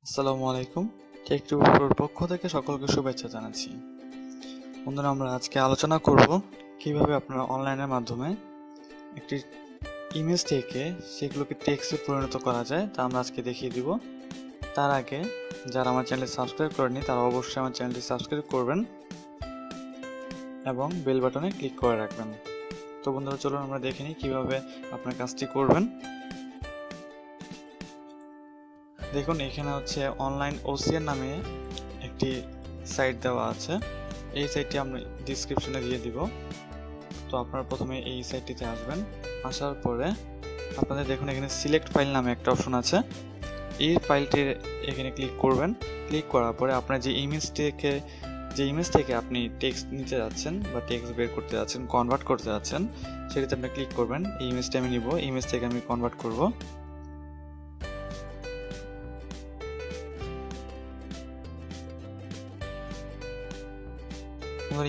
আসসালামু আলাইকুম। টেক রিভিউর পক্ষ থেকে সকলকে শুভেচ্ছা জানাচ্ছি। বন্ধুরা, আমরা আজকে আলোচনা করব কিভাবে আপনারা অনলাইনের মাধ্যমে একটি ইমেজ থেকে সেগুলোকে টেক্সটে পরিণত করা যায়, তা আমরা আজকে দেখিয়ে দিব। তার আগে যারা আমার চ্যানেলটি সাবস্ক্রাইব করেনি তারা অবশ্যই আমার চ্যানেলটি সাবস্ক্রাইব করবেন এবং বেল বাটনে ক্লিক করে রাখবেন। তো বন্ধুরা, চলুন আমরা দেখে নিই কীভাবে আপনার কাজটি করবেন। দেখুন, এখানে হচ্ছে অনলাইন ওসিএন নামে একটি সাইট দেওয়া আছে। এই সাইটটি আমি ডিসক্রিপশনে দিয়ে দিব। তো আপনারা প্রথমে এই সাইটটিতে আসবেন। আসার পরে আপনাদের দেখুন এখানে সিলেক্ট ফাইল নামে একটা অপশন আছে। এই ফাইলটির এখানে ক্লিক করবেন। ক্লিক করার পরে আপনার যে ইমেজ থেকে আপনি টেক্সট নিতে যাচ্ছেন বা টেক্সট বের করতে যাচ্ছেন, কনভার্ট করতে যাচ্ছেন, সেটাতে আপনি ক্লিক করবেন। এই ইমেজটা আমি নিব, ইমেজ থেকে আমি কনভার্ট করব।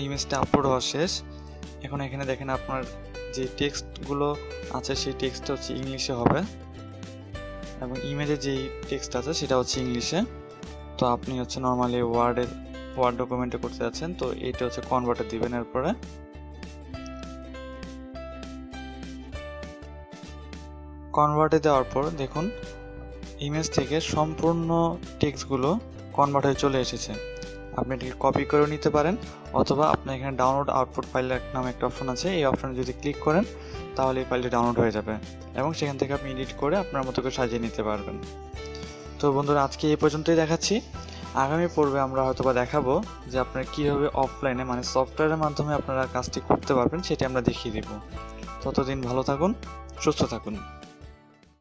ইমেজটা আপলোড হওয়া শেষ। এখন এখানে দেখেন আপনার যে টেক্সটগুলো আছে সেই টেক্সটটা হচ্ছে ইংলিশে হবে এবং ইমেজে যেই টেক্সট আছে সেটা হচ্ছে ইংলিশে। তো আপনি হচ্ছে নর্মালি ওয়ার্ড ডকুমেন্টে করতে যাচ্ছেন, তো এইটা হচ্ছে কনভার্টে দিবেন। এরপরে কনভার্টে দেওয়ার পর দেখুন ইমেজ থেকে সম্পূর্ণ টেক্সটগুলো কনভার্ট হয়ে চলে এসেছে। আপনি এটাকে কপি করে নিতে পারেন অথবা আপনার এখানে ডাউনলোড আউটপুট ফাইল নামে একটা অপশন আছে। এই অপশনে যদি ক্লিক করেন তাহলে এই ফাইলটি ডাউনলোড হয়ে যাবে এবং সেখান থেকে আপনি এডিট করে আপনার মতো করে সাজিয়ে নিতে পারবেন। তো বন্ধুরা, আজকে এই পর্যন্তই দেখাচ্ছি। আগামী পর্বে আমরা হয়তোবা দেখাবো যে আপনারা কীভাবে অফলাইনে মানে সফটওয়্যারের মাধ্যমে আপনারা কাজটি করতে পারবেন, সেটি আমরা দেখিয়ে দেব। ততদিন ভালো থাকুন, সুস্থ থাকুন।